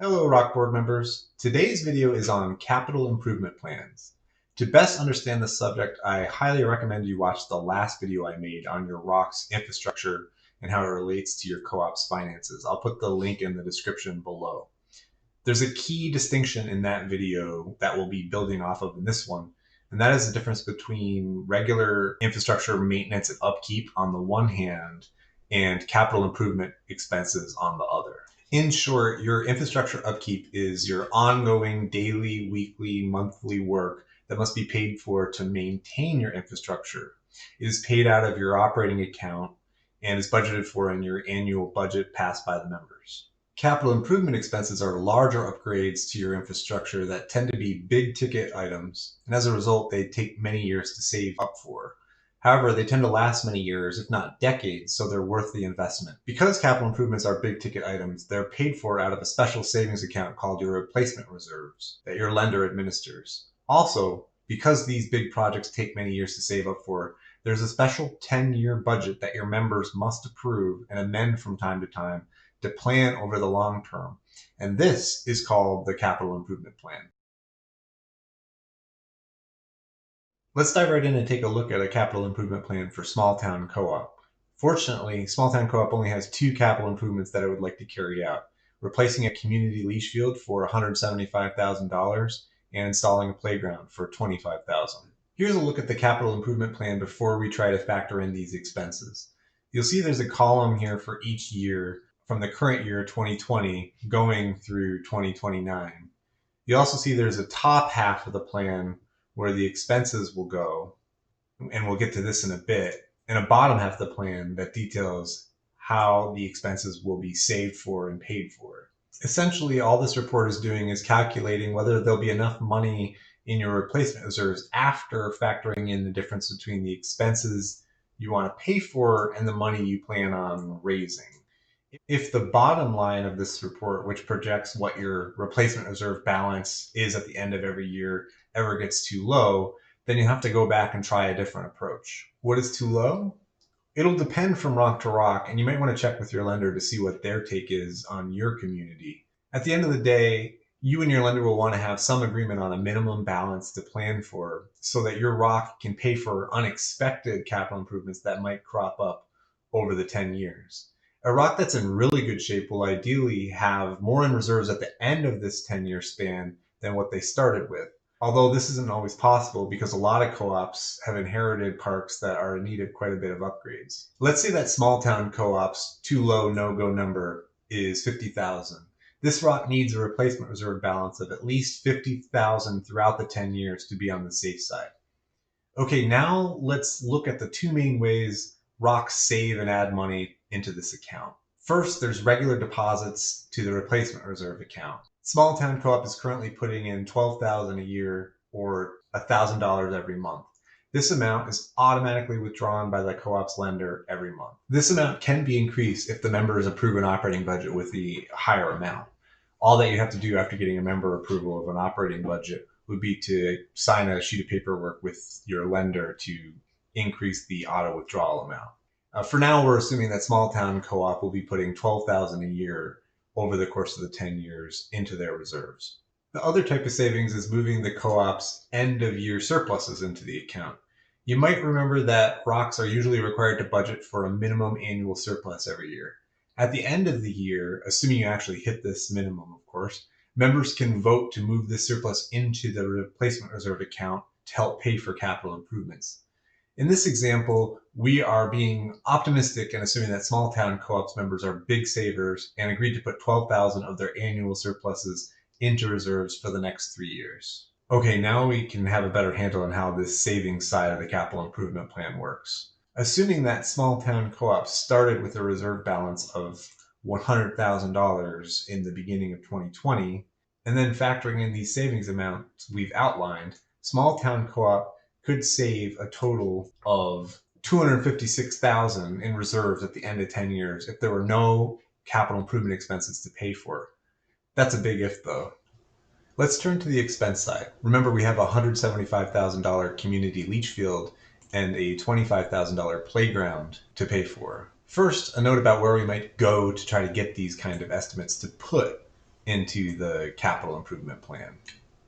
Hello, Rockboard members. Today's video is on capital improvement plans. To best understand this subject, I highly recommend you watch the last video I made on your ROC's infrastructure and how it relates to your co-op's finances. I'll put the link in the description below. There's a key distinction in that video that we'll be building off of in this one, and that is the difference between regular infrastructure maintenance and upkeep on the one hand and capital improvement expenses on the other. In short, your infrastructure upkeep is your ongoing daily, weekly, monthly work that must be paid for to maintain your infrastructure. It is paid out of your operating account and is budgeted for in your annual budget passed by the members. Capital improvement expenses are larger upgrades to your infrastructure that tend to be big ticket items, and as a result, they take many years to save up for. However, they tend to last many years, if not decades, so they're worth the investment. Because capital improvements are big ticket items, they're paid for out of a special savings account called your replacement reserves that your lender administers. Also, because these big projects take many years to save up for, there's a special 10-year budget that your members must approve and amend from time to time to plan over the long term. And this is called the capital improvement plan. Let's dive right in and take a look at a capital improvement plan for Small Town Co-op. Fortunately, Small Town Co-op only has two capital improvements that I would like to carry out: replacing a community leach field for $175,000 and installing a playground for $25,000. Here's a look at the capital improvement plan before we try to factor in these expenses. You'll see there's a column here for each year from the current year 2020 going through 2029. You also see there's a top half of the plan where the expenses will go, and we'll get to this in a bit, and a bottom half of the plan that details how the expenses will be saved for and paid for. Essentially, all this report is doing is calculating whether there'll be enough money in your replacement reserves after factoring in the difference between the expenses you want to pay for and the money you plan on raising. If the bottom line of this report, which projects what your replacement reserve balance is at the end of every year, ever gets too low, then you have to go back and try a different approach. What is too low? It'll depend from rock to rock, and you might want to check with your lender to see what their take is on your community. At the end of the day, you and your lender will want to have some agreement on a minimum balance to plan for so that your rock can pay for unexpected capital improvements that might crop up over the 10 years. A rock that's in really good shape will ideally have more in reserves at the end of this 10-year span than what they started with. Although this isn't always possible because a lot of co-ops have inherited parks that are in need of quite a bit of upgrades. Let's say that small town co-op's too low no-go number is 50,000. This rock needs a replacement reserve balance of at least 50,000 throughout the 10 years to be on the safe side. Okay, now let's look at the two main ways rocks save and add money into this account. First, there's regular deposits to the replacement reserve account. Small Town Co-op is currently putting in $12,000 a year or $1,000 every month. This amount is automatically withdrawn by the co-op's lender every month. This amount can be increased if the members approve an operating budget with the higher amount. All that you have to do after getting a member approval of an operating budget would be to sign a sheet of paperwork with your lender to increase the auto withdrawal amount. For now, we're assuming that Small Town Co-op will be putting $12,000 a year over the course of the 10 years into their reserves. The other type of savings is moving the co-op's end of year surpluses into the account. You might remember that ROCs are usually required to budget for a minimum annual surplus every year. At the end of the year, assuming you actually hit this minimum, of course, members can vote to move this surplus into the replacement reserve account to help pay for capital improvements. In this example, we are being optimistic and assuming that small town co-ops members are big savers and agreed to put 12,000 of their annual surpluses into reserves for the next 3 years. Okay, now we can have a better handle on how this savings side of the capital improvement plan works. Assuming that small town co-op started with a reserve balance of $100,000 in the beginning of 2020, and then factoring in these savings amounts we've outlined, small town co-op could save a total of $256,000 in reserves at the end of 10 years if there were no capital improvement expenses to pay for. That's a big if though. Let's turn to the expense side. Remember, we have a $175,000 community leach field and a $25,000 playground to pay for. First, a note about where we might go to try to get these kind of estimates to put into the capital improvement plan.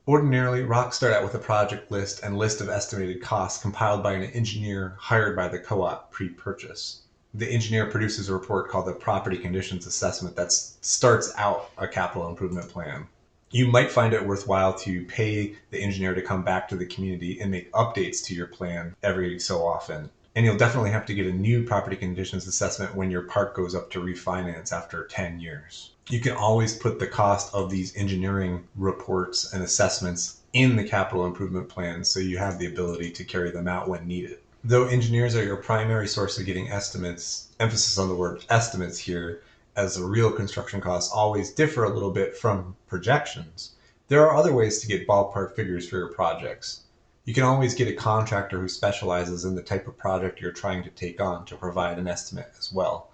Ordinarily, ROCs start out with a project list and list of estimated costs compiled by an engineer hired by the co-op pre-purchase. The engineer produces a report called the Property Conditions Assessment that starts out a capital improvement plan. You might find it worthwhile to pay the engineer to come back to the community and make updates to your plan every so often. And you'll definitely have to get a new property conditions assessment when your park goes up to refinance after 10 years. You can always put the cost of these engineering reports and assessments in the capital improvement plan so you have the ability to carry them out when needed. Though engineers are your primary source of getting estimates, emphasis on the word estimates here, as the real construction costs always differ a little bit from projections, there are other ways to get ballpark figures for your projects. You can always get a contractor who specializes in the type of project you're trying to take on to provide an estimate as well.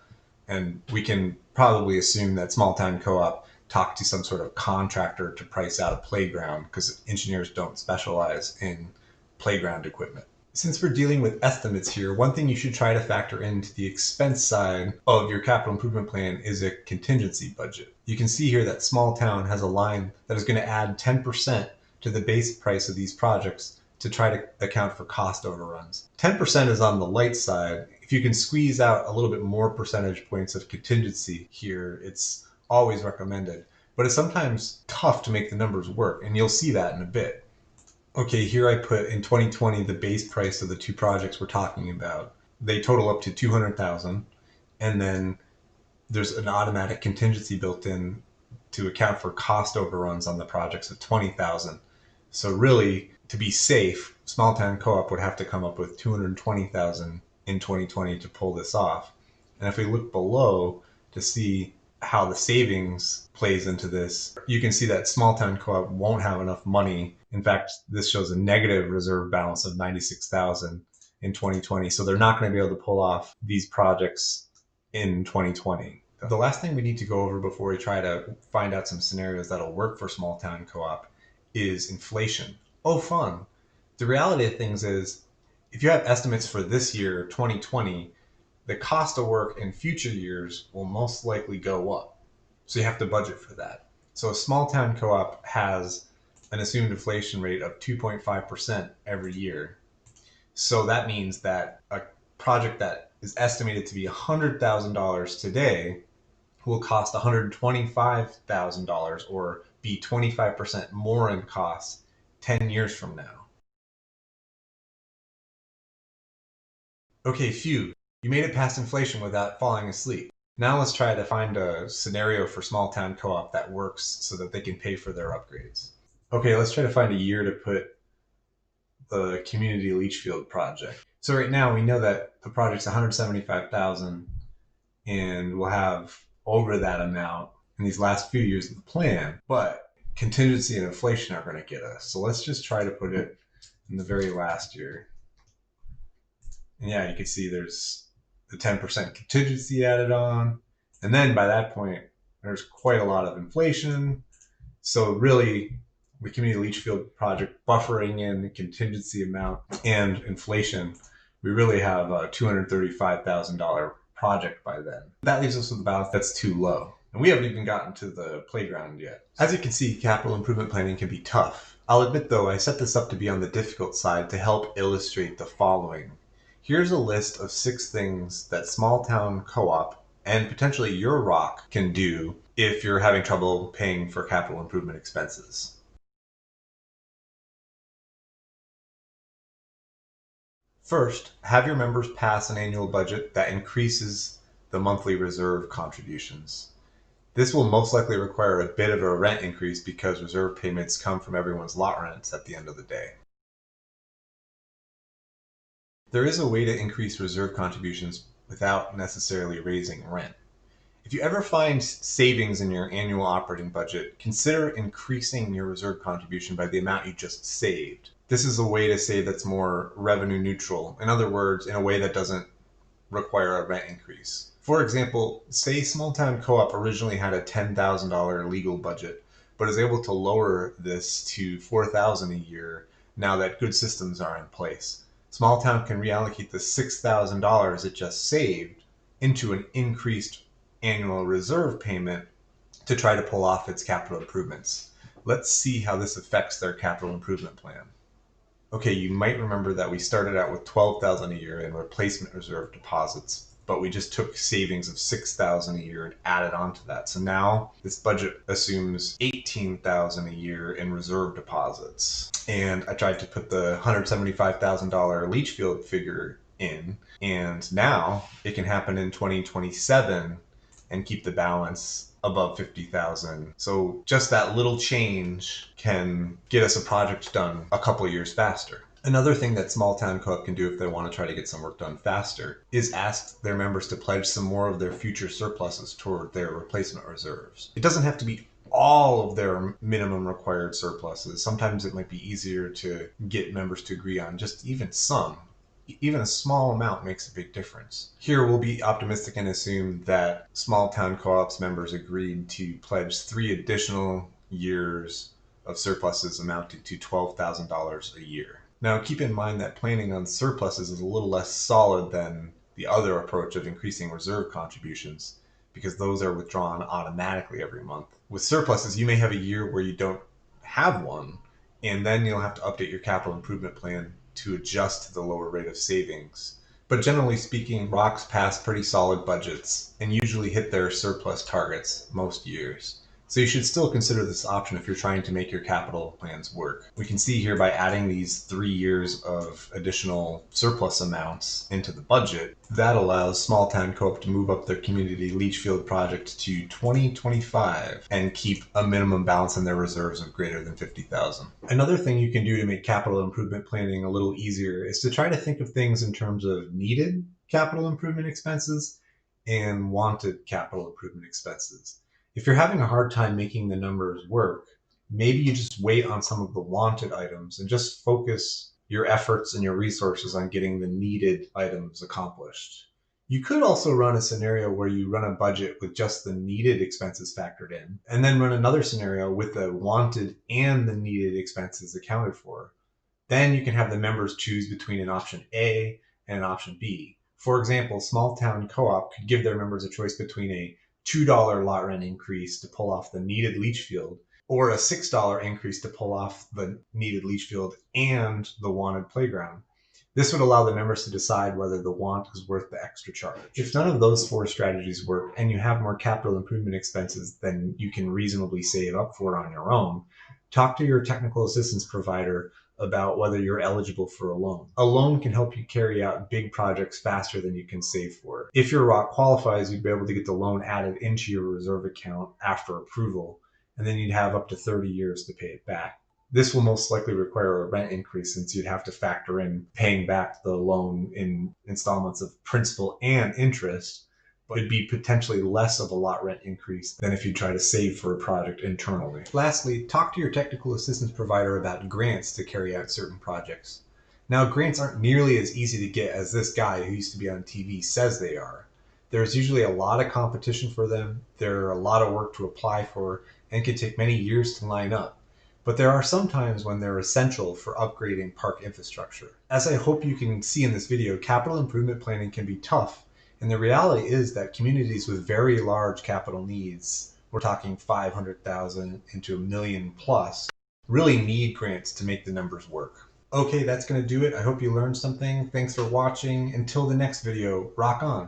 And we can probably assume that Small Town Co-op talked to some sort of contractor to price out a playground, because engineers don't specialize in playground equipment. Since we're dealing with estimates here, one thing you should try to factor into the expense side of your capital improvement plan is a contingency budget. You can see here that Small Town has a line that is going to add 10% to the base price of these projects to try to account for cost overruns. 10% is on the light side. If you can squeeze out a little bit more percentage points of contingency here, it's always recommended. But it's sometimes tough to make the numbers work, and you'll see that in a bit. Okay, here I put in 2020 the base price of the two projects we're talking about. They total up to $200,000, and then there's an automatic contingency built in to account for cost overruns on the projects of $20,000. So really, to be safe, Small Town Co-op would have to come up with $220,000 in 2020 to pull this off. And if we look below to see how the savings plays into this, you can see that Small Town Co-op won't have enough money. In fact, this shows a negative reserve balance of $96,000 in 2020. So they're not going to be able to pull off these projects in 2020. The last thing we need to go over before we try to find out some scenarios that'll work for Small Town Co-op is inflation. Oh, fun. The reality of things is, if you have estimates for this year, 2020, the cost of work in future years will most likely go up. So you have to budget for that. So a Small Town Co-op has an assumed inflation rate of 2.5% every year. So that means that a project that is estimated to be $100,000 today will cost $125,000 or be 25% more in cost 10 years from now. Okay, phew, you made it past inflation without falling asleep. Now let's try to find a scenario for Small Town Co-op that works so that they can pay for their upgrades. Okay, let's try to find a year to put the community leach field project. So right now we know that the project's $175,000 and we'll have over that amount in these last few years of the plan, but contingency and inflation are going to get us. So let's just try to put it in the very last year. And yeah, you can see there's the 10% contingency added on. And then by that point, there's quite a lot of inflation. So really, the community leach field project buffering in the contingency amount and inflation, we really have a $235,000 project by then. That leaves us with a balance that's too low. And we haven't even gotten to the playground yet. As you can see, capital improvement planning can be tough. I'll admit though, I set this up to be on the difficult side to help illustrate the following. Here's a list of 6 things that Small Town Co-op and potentially your ROC can do if you're having trouble paying for capital improvement expenses. First, have your members pass an annual budget that increases the monthly reserve contributions. This will most likely require a bit of a rent increase because reserve payments come from everyone's lot rents at the end of the day. There is a way to increase reserve contributions without necessarily raising rent. If you ever find savings in your annual operating budget, consider increasing your reserve contribution by the amount you just saved. This is a way to say that's more revenue neutral. In other words, in a way that doesn't require a rent increase. For example, say Small Town Co-op originally had a $10,000 legal budget, but is able to lower this to $4,000 a year now that good systems are in place. Small Town can reallocate the $6,000 it just saved into an increased annual reserve payment to try to pull off its capital improvements. Let's see how this affects their capital improvement plan. Okay, you might remember that we started out with $12,000 a year in replacement reserve deposits, but we just took savings of $6,000 a year and added on to that. So now this budget assumes $18,000 a year in reserve deposits. And I tried to put the $175,000 leach field figure in, and now it can happen in 2027 and keep the balance above 50,000. So just that little change can get us a project done a couple of years faster. Another thing that small town co-op can do if they want to try to get some work done faster is ask their members to pledge some more of their future surpluses toward their replacement reserves. It doesn't have to be all of their minimum required surpluses. Sometimes it might be easier to get members to agree on just even some. Even a small amount makes a big difference. Here we'll be optimistic and assume that small town co-ops members agreed to pledge 3 additional years of surpluses amounting to $12,000 a year. Now keep in mind that planning on surpluses is a little less solid than the other approach of increasing reserve contributions, because those are withdrawn automatically every month. With surpluses, you may have a year where you don't have one, and then you'll have to update your capital improvement plan to adjust to the lower rate of savings. But generally speaking, ROCs pass pretty solid budgets and usually hit their surplus targets most years. So you should still consider this option if you're trying to make your capital plans work. We can see here by adding these 3 years of additional surplus amounts into the budget, that allows small town co-op to move up their community leach field project to 2025 and keep a minimum balance in their reserves of greater than 50,000. Another thing you can do to make capital improvement planning a little easier is to try to think of things in terms of needed capital improvement expenses and wanted capital improvement expenses. If you're having a hard time making the numbers work, maybe you just wait on some of the wanted items and just focus your efforts and your resources on getting the needed items accomplished. You could also run a scenario where you run a budget with just the needed expenses factored in, and then run another scenario with the wanted and the needed expenses accounted for. Then you can have the members choose between an option A and an option B. For example, small town co-op could give their members a choice between a $2 lot rent increase to pull off the needed leach field, or a $6 increase to pull off the needed leach field and the wanted playground. This would allow the members to decide whether the want is worth the extra charge. If none of those 4 strategies work and you have more capital improvement expenses than you can reasonably save up for on your own, talk to your technical assistance provider about whether you're eligible for a loan. A loan can help you carry out big projects faster than you can save for. If your ROC qualifies, you'd be able to get the loan added into your reserve account after approval, and then you'd have up to 30 years to pay it back. This will most likely require a rent increase, since you'd have to factor in paying back the loan in installments of principal and interest, but it'd be potentially less of a lot rent increase than if you try to save for a project internally. Lastly, talk to your technical assistance provider about grants to carry out certain projects. Now, grants aren't nearly as easy to get as this guy who used to be on TV says they are. There's usually a lot of competition for them, there are a lot of work to apply for, and can take many years to line up. But there are some times when they're essential for upgrading park infrastructure. As I hope you can see in this video, capital improvement planning can be tough. And the reality is that communities with very large capital needs, we're talking 500,000 into $1 million plus, really need grants to make the numbers work. Okay, that's going to do it. I hope you learned something. Thanks for watching. Until the next video, rock on.